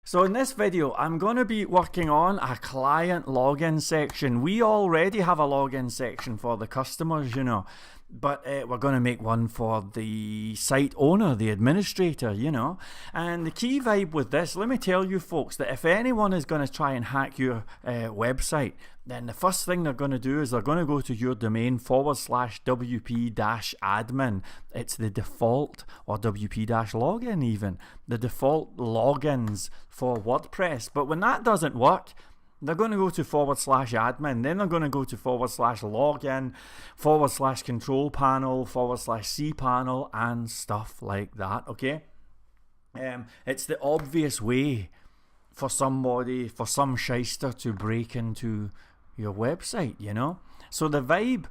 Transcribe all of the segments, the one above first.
So in this video, I'm going to be working on a client login section. We already have a login section for the customers, but we're going to make one for the site owner, the administrator, And the key vibe with this, let me tell you folks, that if anyone is going to try and hack your website, then the first thing they're going to do is they're going to go to your domain /wp-admin. It's the default, or wp-login even, the default logins for WordPress. But when that doesn't work, they're going to go to /admin, then they're going to go to /login, /control panel, /cpanel, and stuff like that, okay? It's the obvious way for some shyster to break into your website, So the vibe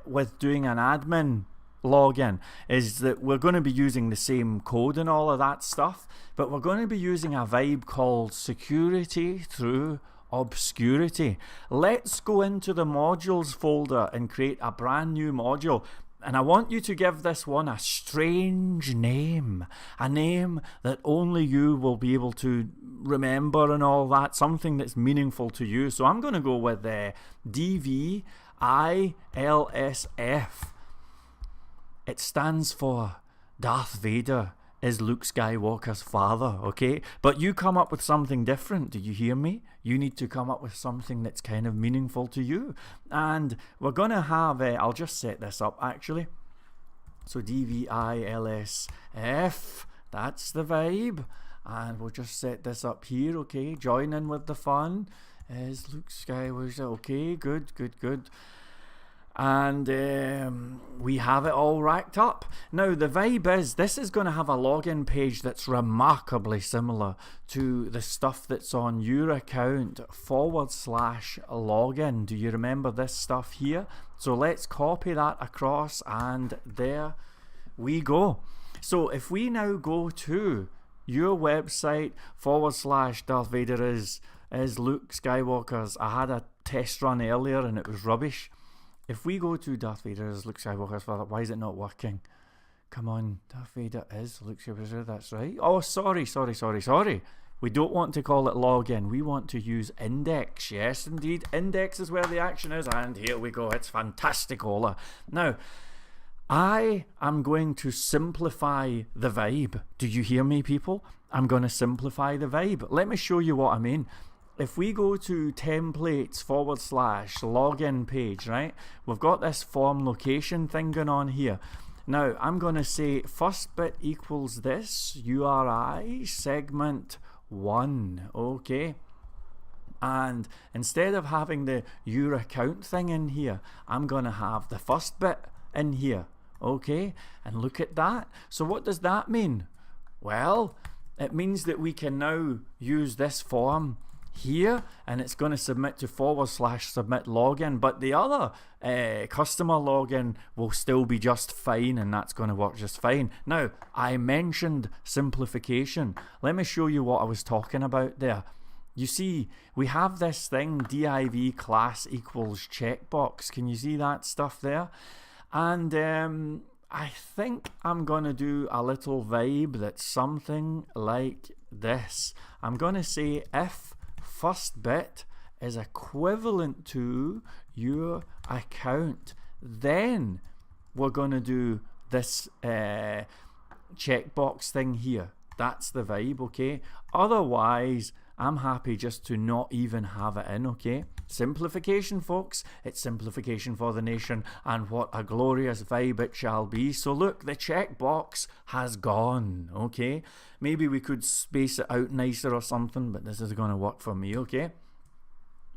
with doing an admin login is that we're going to be using the same code and all of that stuff, but we're going to be using a vibe called security through obscurity. Let's go into the modules folder and create a brand new module. And I want you to give this one a strange name, a name that only you will be able to remember and all that, something that's meaningful to you. So I'm going to go with DVILSF. It stands for Darth Vader is Luke Skywalker's father, okay? But you come up with something different, do you hear me? You need to come up with something that's kind of meaningful to you. And we're going to have, I'll just set this up actually. So DVILSF, that's the vibe. And we'll just set this up here, okay? Join in with the fun. Is Luke Skywalker, okay, good. And we have it all racked up. Now the vibe is this is going to have a login page that's remarkably similar to the stuff that's on your account /login. Do you remember this stuff here? So let's copy that across, and there we go. So if we now go to your website /Darth Vader is Luke Skywalker's, I had a test run earlier and it was rubbish. If we go to Darth Vader is Luke Skywalker's father, why is it not working? Come on, Darth Vader is Luke Skywalker, that's right. Oh, sorry. We don't want to call it login. We want to use index. Yes, indeed. Index is where the action is. And here we go. It's fantasticola. Now, I am going to simplify the vibe. Do you hear me, people? I'm going to simplify the vibe. Let me show you what I mean. If we go to templates /login page, right, we've got this form location thing going on here. Now I'm going to say first bit equals this URI segment 1, okay? And instead of having the your account thing in here, I'm going to have the first bit in here, okay? And look at that. So what does that mean? Well, it means that we can now use this form here, and it's going to submit to /submit login, but the other customer login will still be just fine, and that's going to work just fine. Now, I mentioned simplification. Let me show you what I was talking about there. You see, we have this thing, div class equals checkbox. Can you see that stuff there? And I think I'm going to do a little vibe that's something like this. I'm going to say if first bit is equivalent to your account, then we're going to do this checkbox thing here. That's the vibe, okay? Otherwise, I'm happy just to not even have it in, okay? Simplification, folks. It's simplification for the nation, and what a glorious vibe it shall be. So look, the checkbox has gone, okay? Maybe we could space it out nicer or something, but this is going to work for me, okay?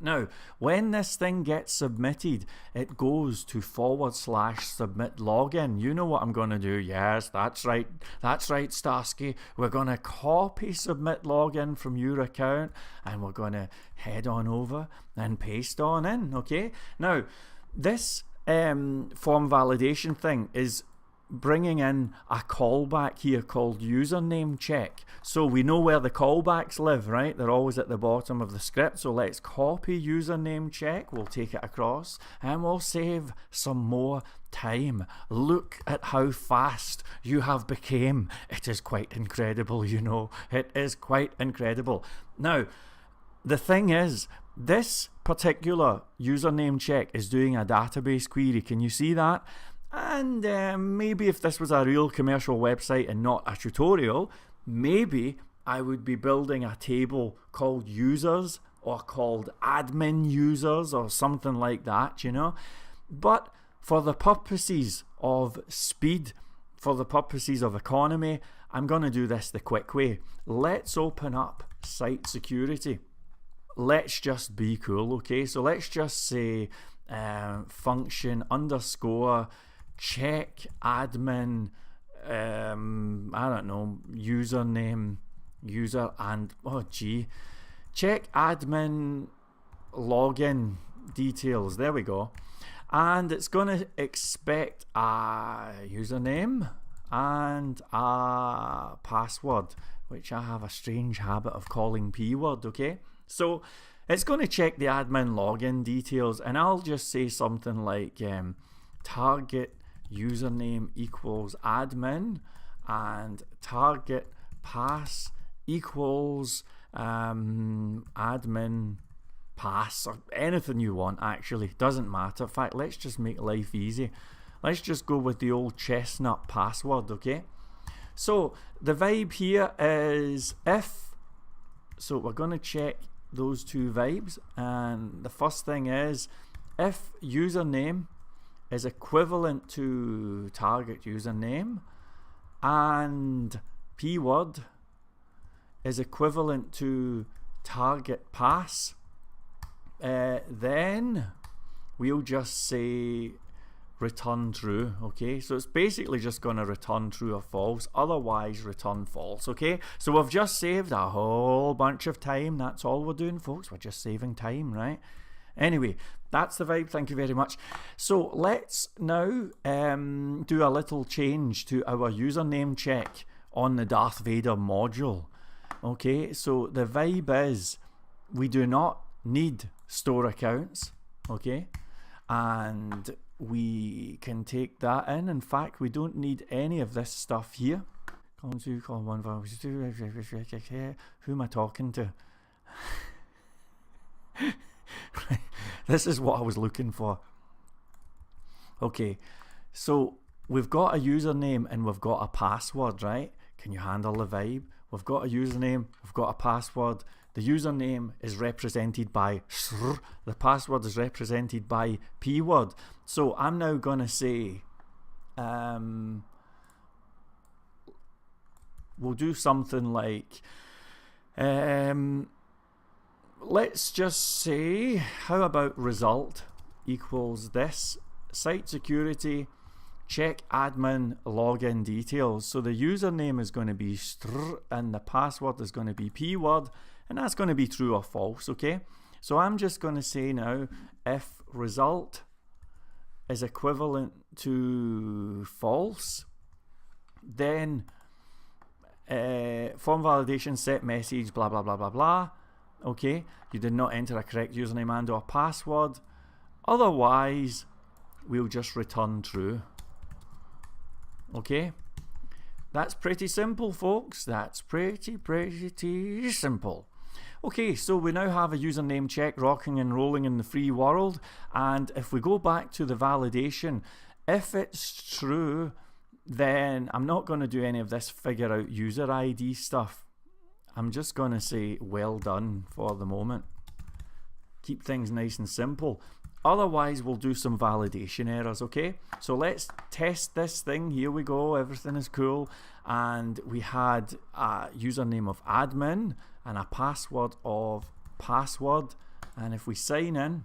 Now, when this thing gets submitted, it goes to /submit login. You know what I'm going to do. Yes, that's right, Starsky. We're going to copy submit login from your account, and we're going to head on over and paste on in, okay? Now, this form validation thing is bringing in a callback here called username check. So we know where the callbacks live, right? They're always at the bottom of the script. So let's copy username check. We'll take it across and we'll save some more time. Look at how fast you have became. It is quite incredible, you know. It is quite incredible. Now, the thing is, this particular username check is doing a database query. Can you see that? And maybe if this was a real commercial website and not a tutorial, maybe I would be building a table called users or called admin users or something like that, you know. But for the purposes of speed, for the purposes of economy, I'm going to do this the quick way. Let's open up site security. Let's just be cool, okay? So let's just say function underscore check admin, I don't know, username, user, and check admin login details. There we go. And it's going to expect a username and a password, which I have a strange habit of calling P-word, okay? So it's going to check the admin login details, and I'll just say something like target username equals admin and target pass equals admin pass, or anything you want. Actually, doesn't matter. In fact, let's just make life easy. Let's just go with the old chestnut password, okay? So the vibe here is if, so we're going to check those two vibes, and the first thing is if username is equivalent to target username and p-word is equivalent to target pass, then we'll just say return true, okay? So it's basically just going to return true or false, otherwise return false, okay? So we've just saved a whole bunch of time. That's all we're doing, folks. We're just saving time, right? Anyway, that's the vibe. Thank you very much. So let's now do a little change to our username check on the Darth Vader module. Okay, so the vibe is we do not need store accounts, okay? And we can take that in. In fact, we don't need any of this stuff here. Who am I talking to? This is what I was looking for. Okay, so we've got a username and we've got a password, right? Can you handle the vibe? We've got a username, we've got a password. The username is represented by SR, the password is represented by P-word. So I'm now going to say, we'll do something like, let's just say, how about result equals this, site security, check admin login details. So the username is going to be str and the password is going to be p-word, and that's going to be true or false, okay? So I'm just going to say now, if result is equivalent to false, then form validation set message blah blah blah blah blah. Okay, you did not enter a correct username and or password, otherwise we'll just return true. Okay, that's pretty simple, folks. That's pretty simple. Okay, so we now have a username check rocking and rolling in the free world, and if we go back to the validation, if it's true, then I'm not going to do any of this figure out user ID stuff. I'm just going to say well done for the moment. Keep things nice and simple. Otherwise, we'll do some validation errors, okay? So let's test this thing. Here we go. Everything is cool. And we had a username of admin and a password of password. And if we sign in,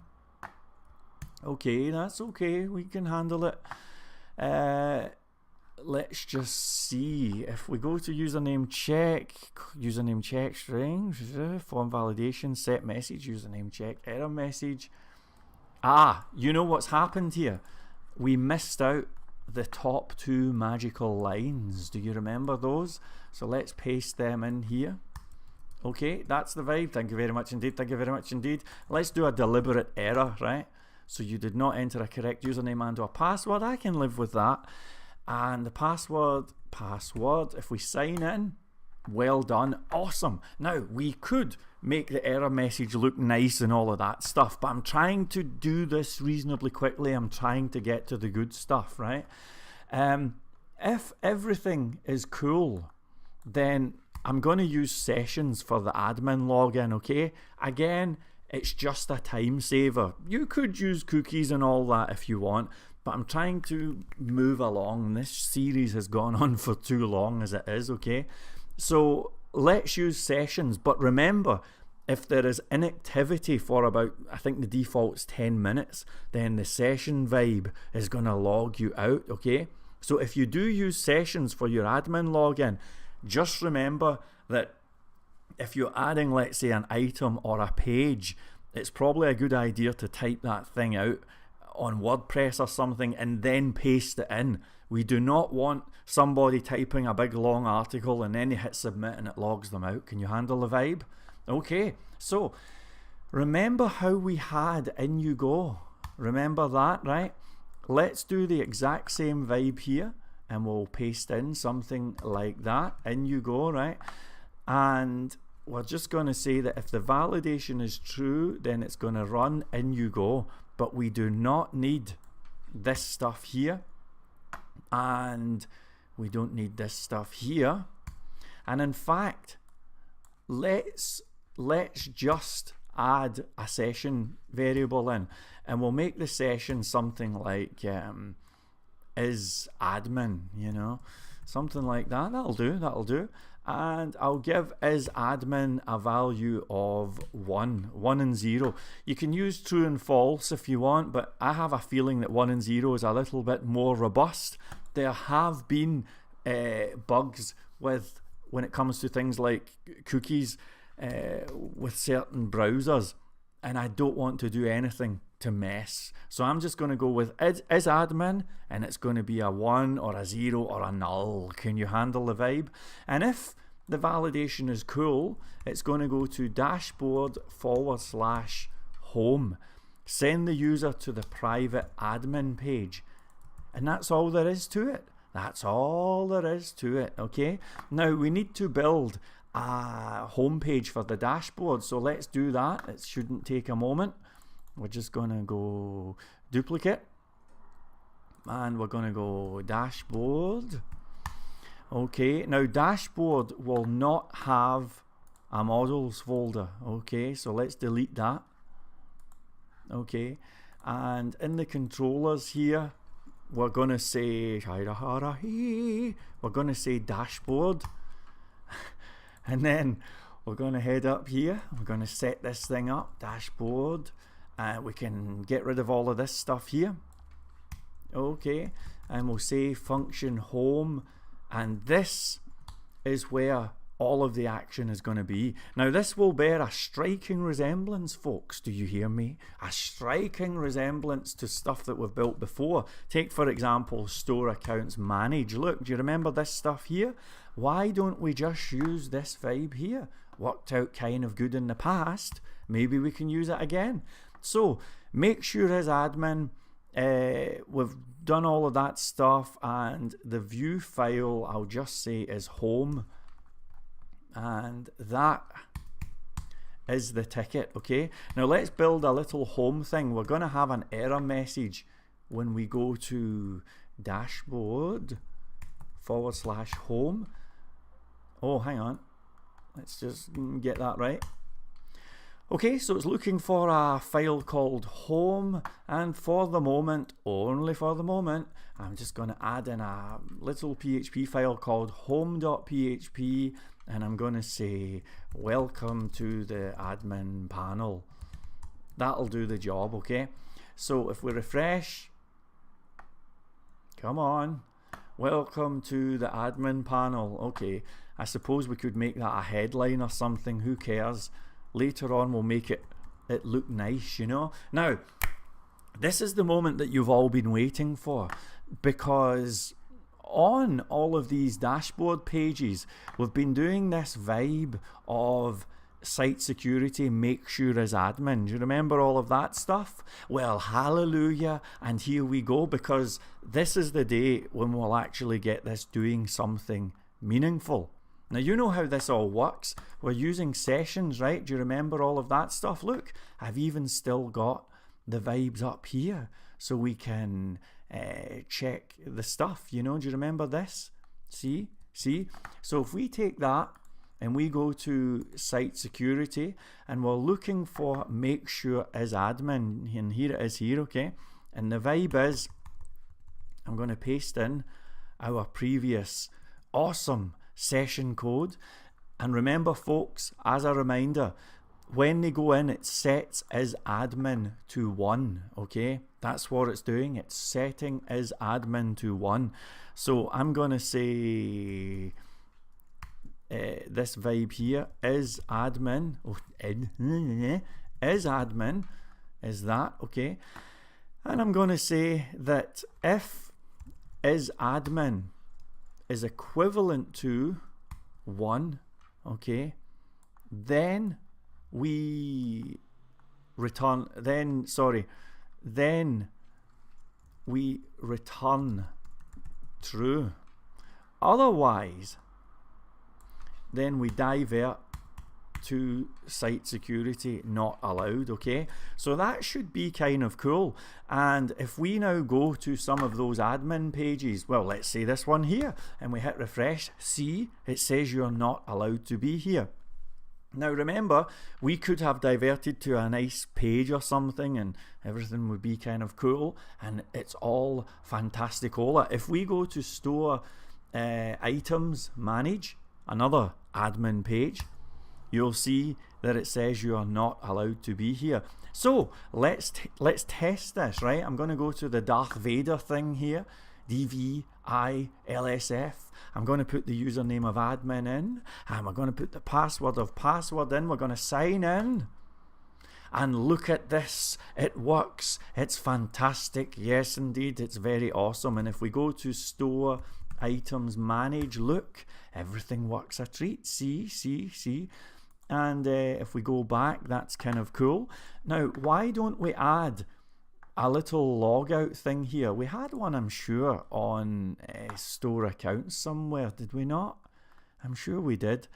okay, that's okay. We can handle it. Let's just see. If we go to username check string, form validation, set message, username check, error message. Ah, you know what's happened here? We missed out the top two magical lines. Do you remember those? So let's paste them in here. Okay, that's the vibe. Thank you very much indeed. Thank you very much indeed. Let's do a deliberate error, right? So you did not enter a correct username and or password. I can live with that. And the password, if we sign in, well done, awesome. Now, we could make the error message look nice and all of that stuff, but I'm trying to do this reasonably quickly. I'm trying to get to the good stuff, right? If everything is cool, then I'm going to use sessions for the admin login, okay? Again, it's just a time saver. You could use cookies and all that if you want, but I'm trying to move along. This series has gone on for too long as it is, okay? So let's use sessions, but remember, if there is inactivity for about, I think the default's 10 minutes, then the session vibe is going to log you out, okay? So if you do use sessions for your admin login, just remember that if you're adding, let's say, an item or a page, it's probably a good idea to type that thing out on WordPress or something and then paste it in. We do not want somebody typing a big long article and then you hit submit and it logs them out. Can you handle the vibe? Okay, so remember how we had In You Go? Remember that, right? Let's do the exact same vibe here and we'll paste in something like that. In you go, right? And we're just going to say that if the validation is true, then it's going to run In You Go, but we do not need this stuff here, and we don't need this stuff here. And in fact, let's just add a session variable in, and we'll make the session something like is admin, you know, something like that. That'll do. And I'll give is admin a value of 1 and 0. You can use true and false if you want, but I have a feeling that 1 and 0 is a little bit more robust. There have been bugs when it comes to things like cookies with certain browsers, and I don't want to do anything to mess. So I'm just going to go with is admin, and it's going to be a 1 or a 0 or a null. Can you handle the vibe? And if the validation is cool, it's going to go to dashboard/home. Send the user to the private admin page. And that's all there is to it. Okay? Now we need to build a home page for the dashboard. So let's do that. It shouldn't take a moment. We're just going to go duplicate. And we're going to go dashboard. Okay, now dashboard will not have a models folder. Okay, so let's delete that. Okay, and in the controllers here, we're going to say dashboard. And then we're going to head up here. We're going to set this thing up, dashboard. We can get rid of all of this stuff here. Okay, and we'll say function home. And this is where all of the action is going to be. Now this will bear a striking resemblance, folks. Do you hear me? A striking resemblance to stuff that we've built before. Take, for example, store accounts manage. Look, do you remember this stuff here? Why don't we just use this vibe here? Worked out kind of good in the past. Maybe we can use it again. So make sure as admin, we've done all of that stuff, and the view file, I'll just say, is home, and that is the ticket. Okay, now let's build a little home thing. We're going to have an error message when we go to dashboard/home. Oh, hang on, let's just get that right. Okay, so it's looking for a file called home, and for the moment, only for the moment, I'm just going to add in a little PHP file called home.php, and I'm going to say welcome to the admin panel. That'll do the job, okay? So if we refresh, come on, welcome to the admin panel. Okay, I suppose we could make that a headline or something, who cares? Later on we'll make it look nice, you know. Now this is the moment that you've all been waiting for, because on all of these dashboard pages, we've been doing this vibe of site security, make sure as admin. Do you remember all of that stuff? Well, hallelujah, and here we go, because this is the day when we'll actually get this doing something meaningful. Now, you know how this all works. We're using sessions, right? Do you remember all of that stuff? Look, I've even still got the vibes up here so we can check the stuff, you know. Do you remember this? See? So if we take that and we go to site security and we're looking for make sure as admin, and here it is here, okay? And the vibe is, I'm going to paste in our previous awesome session code. And remember, folks, as a reminder, when they go in, it sets as admin to 1, okay? That's what it's doing. It's setting as admin to 1. So I'm going to say this vibe here is admin. Is admin. Is that, okay? And I'm going to say that if is admin is equivalent to 1, okay, then we return, then we return true. Otherwise, then we divert to site security not allowed, okay? So that should be kind of cool. And if we now go to some of those admin pages, well, let's say this one here, and we hit refresh, see, it says you're not allowed to be here. Now remember, we could have diverted to a nice page or something and everything would be kind of cool, and it's all fantasticola. If we go to store items, manage, another admin page, you'll see that it says you are not allowed to be here. So let's test this, right? I'm going to go to the Darth Vader thing here, DVILSF. I'm going to put the username of admin in, and we're going to put the password of password in. We're going to sign in, and look at this. It works. It's fantastic. Yes, indeed, it's very awesome. And if we go to store items, manage, look, everything works a treat. See. And if we go back, that's kind of cool. Now, why don't we add a little logout thing here? We had one, I'm sure, on store accounts somewhere, did we not? I'm sure we did.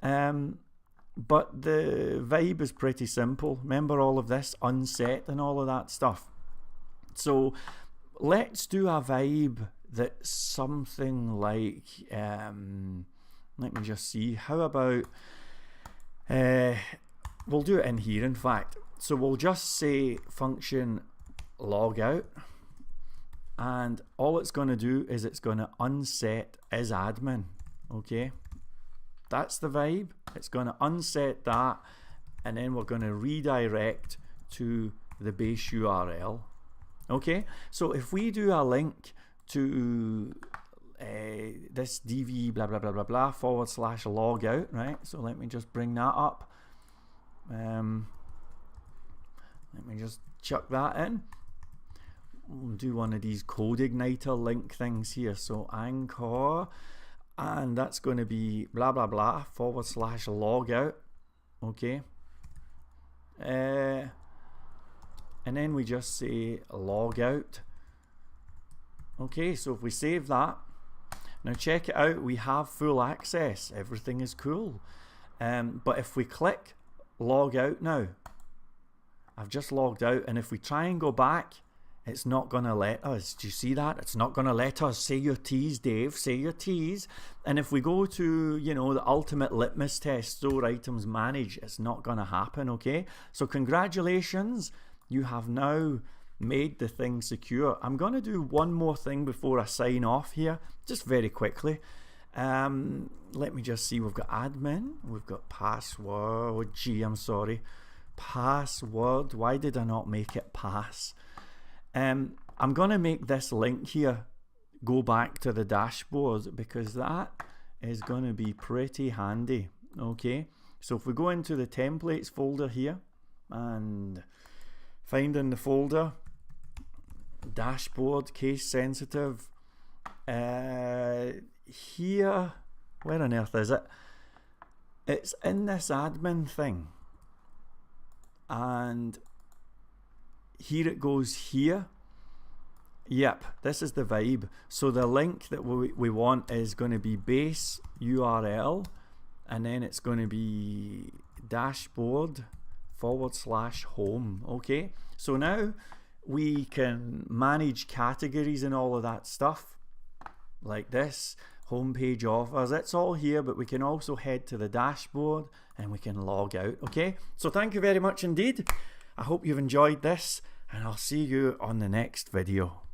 But the vibe is pretty simple. Remember all of this, unset and all of that stuff. So let's do a vibe that's something like, let me just see, how about, we'll do it in here, in fact. So we'll just say function logout, and all it's going to do is it's going to unset as admin, okay? That's the vibe. It's going to unset that, and then we're going to redirect to the base URL, okay? So if we do a link to this dv blah blah blah blah blah / logout, right? So let me just bring that up. Let me just chuck that in. We'll do one of these Codeigniter link things here. So anchor, and that's going to be blah blah blah / logout, okay? And then we just say logout. Okay, so if we save that, now check it out, we have full access, everything is cool. But if we click log out now, I've just logged out, and if we try and go back, it's not going to let us. Do you see that? It's not going to let us. Say your T's, Dave, say your T's. And if we go to, you know, the ultimate litmus test, store items, manage, it's not going to happen, okay? So congratulations, you have now made the thing secure. I'm going to do one more thing before I sign off here, just very quickly. Let me just see, we've got admin, we've got password, I'm sorry, password, why did I not make it pass? I'm going to make this link here go back to the dashboard, because that is going to be pretty handy, okay? So if we go into the templates folder here and find in the folder dashboard, case sensitive. Here, where on earth is it? It's in this admin thing, and here it goes here. Yep, this is the vibe. So the link that we want is going to be base URL, and then it's going to be dashboard/home. Okay, so now we can manage categories and all of that stuff like this. Homepage offers, it's all here, but we can also head to the dashboard and we can log out. Okay, so thank you very much indeed. I hope you've enjoyed this, and I'll see you on the next video.